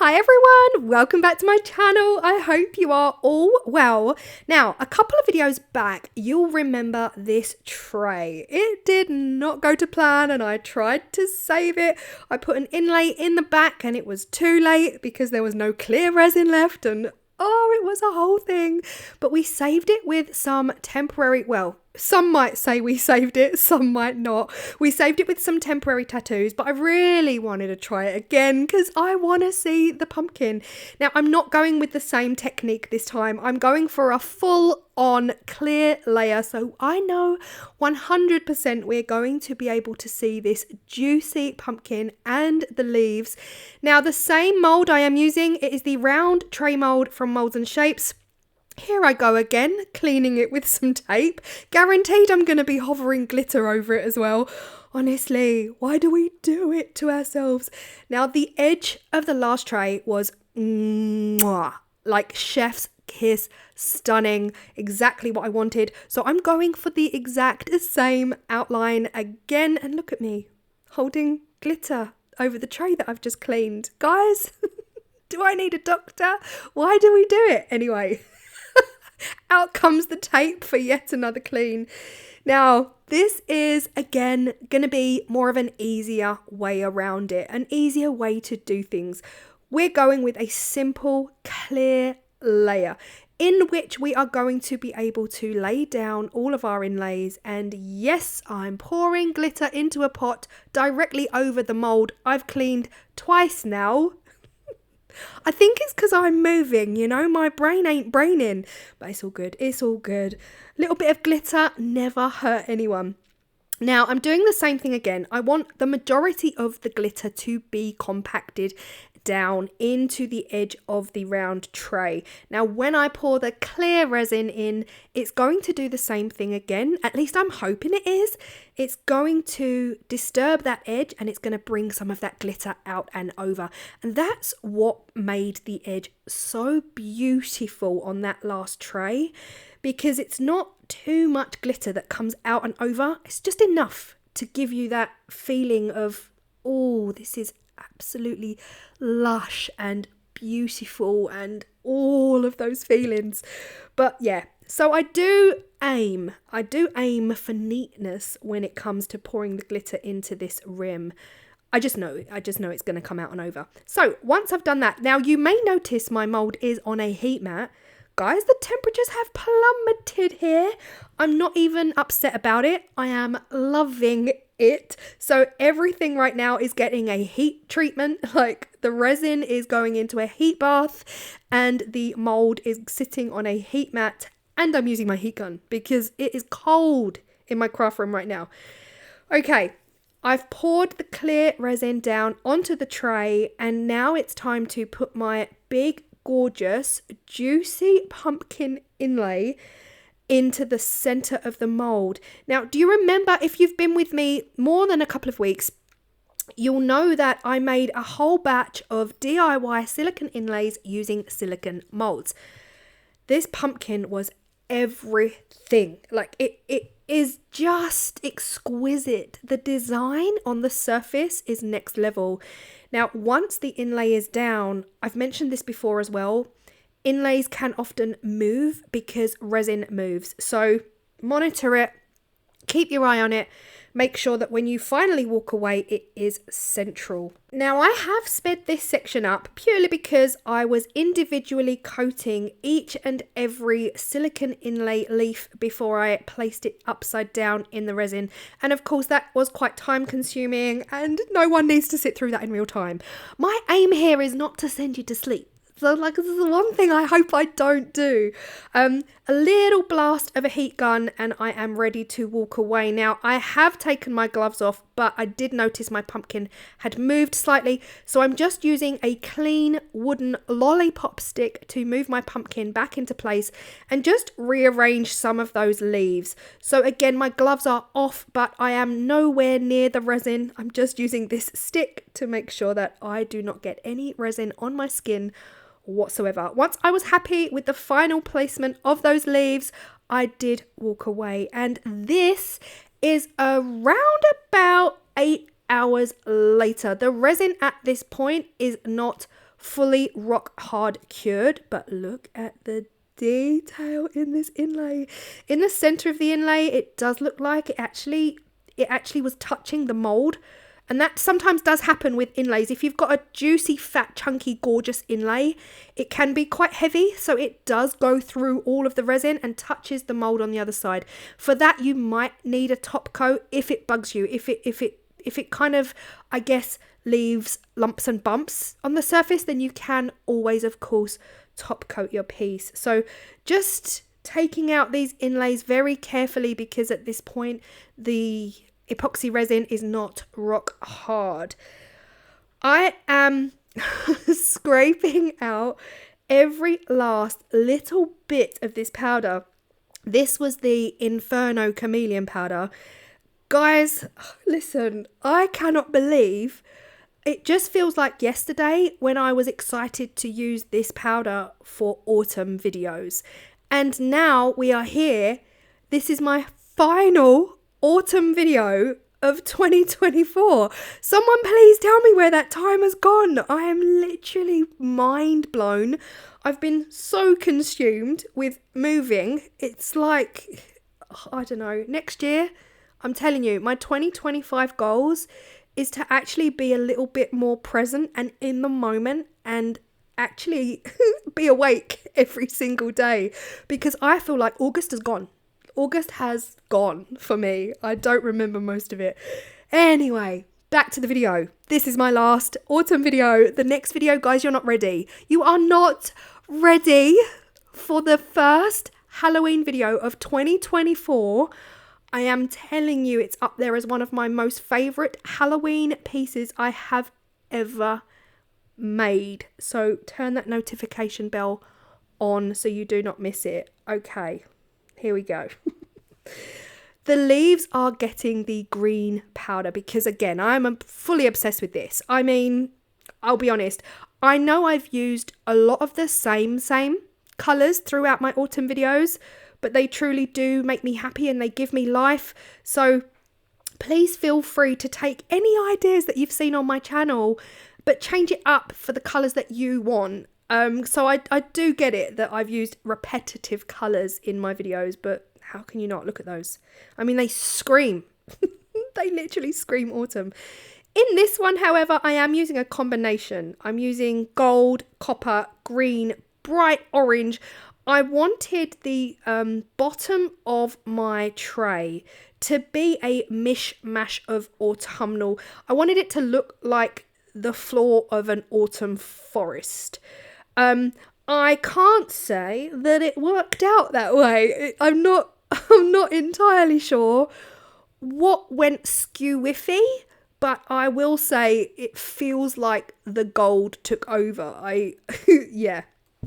Hi everyone, welcome back to my channel. I hope you are all well. Now, a couple of videos back, you'll remember this tray. It did not go to plan and I tried to save it. I put an inlay in the back and it was too late because there was no clear resin left and oh, it was a whole thing. But we saved it with some temporary, well, some might say we saved it, some might not. We saved it with some temporary tattoos, but I really wanted to try it again because I want to see the pumpkin. Now, I'm not going with the same technique this time. I'm going for a full-on clear layer, so I know 100% we're going to be able to see this juicy pumpkin and the leaves. Now, the same mold I am using, it is the round tray mold from Moulds and Shapes. Here I go again, cleaning it with some tape. Guaranteed I'm going to be hovering glitter over it as well. Honestly, why do we do it to ourselves? Now, the edge of the last tray was mwah, like chef's kiss, stunning, exactly what I wanted. So I'm going for the exact same outline again. And look at me, holding glitter over the tray that I've just cleaned. Guys, do I need a doctor? Why do we do it? Anyway. Out comes the tape for yet another clean. Now, this is, again, going to be more of an easier way around it, an easier way to do things. We're going with a simple, clear layer in which we are going to be able to lay down all of our inlays. And yes, I'm pouring glitter into a pot directly over the mold I've cleaned twice now. I think it's because I'm moving, you know, my brain ain't braining, but it's all good, it's all good. A little bit of glitter never hurt anyone. Now, I'm doing the same thing again. I want the majority of the glitter to be compacted down into the edge of the round tray. Now, when I pour the clear resin in, it's going to do the same thing again. At least I'm hoping it is. It's going to disturb that edge and it's going to bring some of that glitter out and over. And that's what made the edge so beautiful on that last tray, because it's not too much glitter that comes out and over. It's just enough to give you that feeling of, oh, this is absolutely lush and beautiful and all of those feelings. But yeah, so I do aim for neatness when it comes to pouring the glitter into this rim. I just know it's going to come out and over. So once I've done that, now you may notice my mold is on a heat mat. Guys, the temperatures have plummeted here. I'm not even upset about it. I am loving it. So everything right now is getting a heat treatment. Like the resin is going into a heat bath and the mold is sitting on a heat mat, and I'm using my heat gun because it is cold in my craft room right now. Okay, I've poured the clear resin down onto the tray and now it's time to put my big, gorgeous, juicy pumpkin inlay into the center of the mold. Now, do you remember, if you've been with me more than a couple of weeks, you'll know that I made a whole batch of DIY silicone inlays using silicone molds. This pumpkin was everything. Like it is just exquisite. The design on the surface is next level. Now, once the inlay is down, I've mentioned this before as well, inlays can often move because resin moves. So monitor it, keep your eye on it, make sure that when you finally walk away, it is central. Now, I have sped this section up purely because I was individually coating each and every silicone inlay leaf before I placed it upside down in the resin. And of course, that was quite time consuming and no one needs to sit through that in real time. My aim here is not to send you to sleep. So like, this is the one thing I hope I don't do. A little blast of a heat gun and I am ready to walk away. Now, I have taken my gloves off, but I did notice my pumpkin had moved slightly. So I'm just using a clean wooden lollipop stick to move my pumpkin back into place and just rearrange some of those leaves. So again, my gloves are off, but I am nowhere near the resin. I'm just using this stick to make sure that I do not get any resin on my skin whatsoever. Once I was happy with the final placement of those leaves, I did walk away, and this is around about 8 hours later. The resin at this point is not fully rock hard cured, but look at the detail in this inlay. In the center of the inlay, it does look like it actually was touching the mold. And that sometimes does happen with inlays. If you've got a juicy, fat, chunky, gorgeous inlay, it can be quite heavy. So it does go through all of the resin and touches the mold on the other side. For that, you might need a top coat if it bugs you. If it kind of, I guess, leaves lumps and bumps on the surface, then you can always, of course, top coat your piece. So just taking out these inlays very carefully, because at this point, the epoxy resin is not rock hard. I am scraping out every last little bit of this powder. This was the Inferno Chameleon powder. Guys, listen, I cannot believe it just feels like yesterday when I was excited to use this powder for autumn videos. And now we are here. This is my final autumn video of 2024. Someone please tell me where that time has gone. I am literally mind blown. I've been so consumed with moving. It's like, I don't know, next year, I'm telling you, my 2025 goals is to actually be a little bit more present and in the moment and actually be awake every single day, because I feel like August is gone. August has gone for me. I don't remember most of it. Anyway, back to the video. This is my last autumn video. The next video, guys, you're not ready. You are not ready for the first Halloween video of 2024. I am telling you, it's up there as one of my most favourite Halloween pieces I have ever made. So turn that notification bell on so you do not miss it. Okay. Here we go. The leaves are getting the green powder because, again, I'm fully obsessed with this. I mean, I'll be honest. I know I've used a lot of the same colours throughout my autumn videos, but they truly do make me happy and they give me life. So please feel free to take any ideas that you've seen on my channel, but change it up for the colours that you want. So I do get it that I've used repetitive colours in my videos, but how can you not look at those? I mean, they scream. They literally scream autumn. In this one, however, I am using a combination. I'm using gold, copper, green, bright orange. I wanted the bottom of my tray to be a mishmash of autumnal. I wanted it to look like the floor of an autumn forest. I can't say that it worked out that way. I'm not entirely sure what went skew-whiffy, but I will say it feels like the gold took over. Yeah,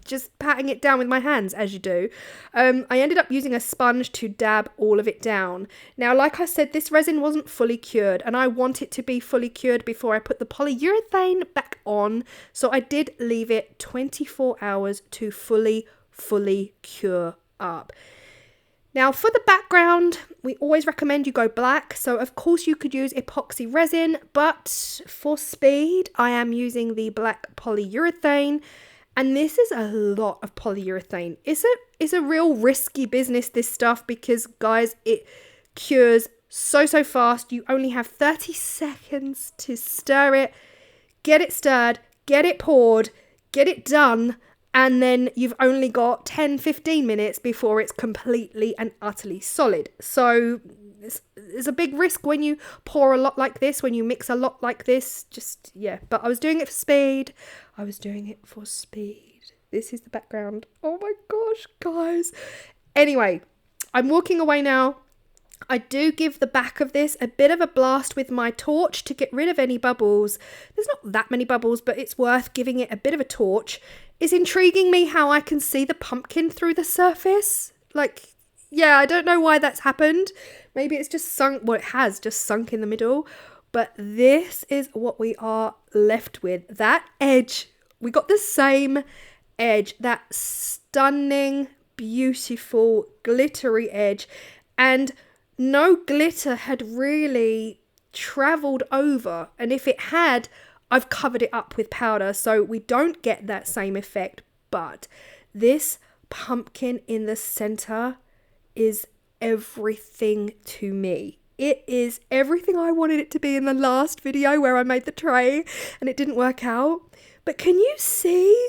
just patting it down with my hands as you do. I ended up using a sponge to dab all of it down. Now, like I said, this resin wasn't fully cured and I want it to be fully cured before I put the polyurethane back on. So I did leave it 24 hours to fully cure up. Now for the background, we always recommend you go black. So of course you could use epoxy resin, but for speed, I am using the black polyurethane. And this is a lot of polyurethane. It's a real risky business, this stuff, because guys, it cures so fast. You only have 30 seconds to stir it, get it stirred, get it poured, get it done. And then you've only got 10-15 minutes before it's completely and utterly solid. So it's a big risk when you pour a lot like this, when you mix a lot like this. Just, yeah. But I was doing it for speed. This is the background. Oh my gosh, guys. Anyway, I'm walking away now. I do give the back of this a bit of a blast with my torch to get rid of any bubbles. There's not that many bubbles, but it's worth giving it a bit of a torch. It's intriguing me how I can see the pumpkin through the surface. Like, yeah, I don't know why that's happened. Maybe it's just sunk, well, it has just sunk in the middle. But this is what we are left with. That edge, we got the same edge, that stunning, beautiful, glittery edge. And no glitter had really travelled over, and if it had, I've covered it up with powder, so we don't get that same effect. But this pumpkin in the center is everything to me. It is everything I wanted it to be in the last video where I made the tray and it didn't work out. But can you see?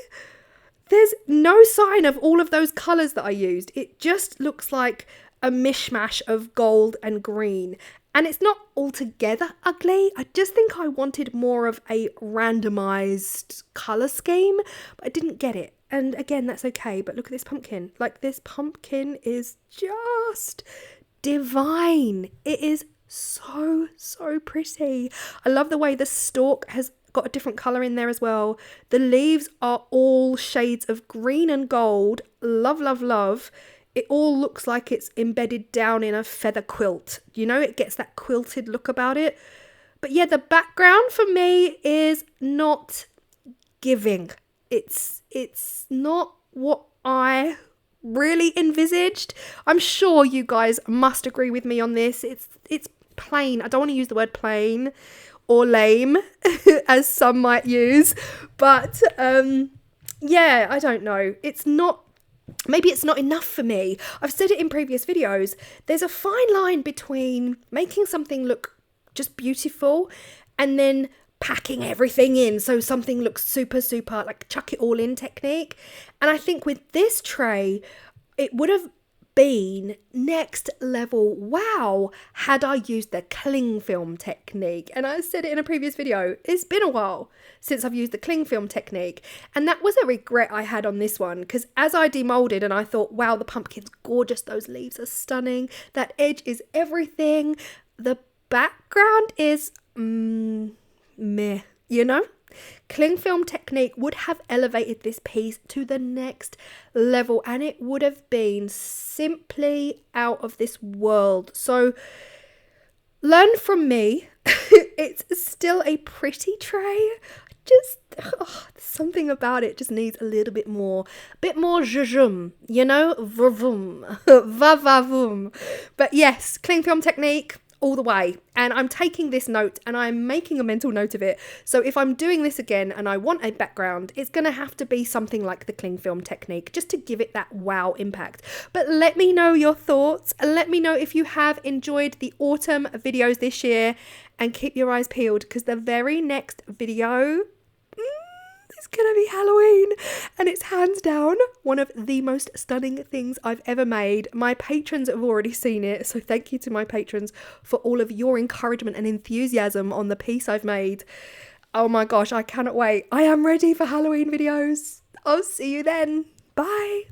There's no sign of all of those colours that I used. It just looks like a mishmash of gold and green. And it's not altogether ugly. I just think I wanted more of a randomised colour scheme, but I didn't get it. And again, that's okay. But look at this pumpkin. Like, this pumpkin is just divine. It is so, so pretty. I love the way the stalk has got a different colour in there as well. The leaves are all shades of green and gold. Love, love, love. It all looks like it's embedded down in a feather quilt. You know, it gets that quilted look about it. But yeah, the background for me is not giving. It's not what I really envisaged. I'm sure you guys must agree with me on this. It's plain. I don't want to use the word plain or lame as some might use. But yeah, I don't know. Maybe it's not enough for me. I've said it in previous videos. There's a fine line between making something look just beautiful and then packing everything in so something looks super, super, like chuck it all in technique. And I think with this tray, it would have been next level wow had I used the cling film technique. And I said it in a previous video, it's been a while since I've used the cling film technique, and that was a regret I had on this one, because as I demolded and I thought, wow, the pumpkin's gorgeous, those leaves are stunning, that edge is everything, the background is meh, you know. Cling film technique would have elevated this piece to the next level and it would have been simply out of this world. So learn from me. It's still a pretty tray. Just something about it just needs a little bit more zhuzhum, you know, vavum, vavavum. But yes, cling film technique all the way. And I'm taking this note and I'm making a mental note of it. So if I'm doing this again and I want a background, it's going to have to be something like the cling film technique just to give it that wow impact. But let me know your thoughts. Let me know if you have enjoyed the autumn videos this year, and keep your eyes peeled because the very next video is going to be Halloween, and it's hands down one of the most stunning things I've ever made. My patrons have already seen it, so thank you to my patrons for all of your encouragement and enthusiasm on the piece I've made. Oh my gosh, I cannot wait. I am ready for Halloween videos. I'll see you then. Bye.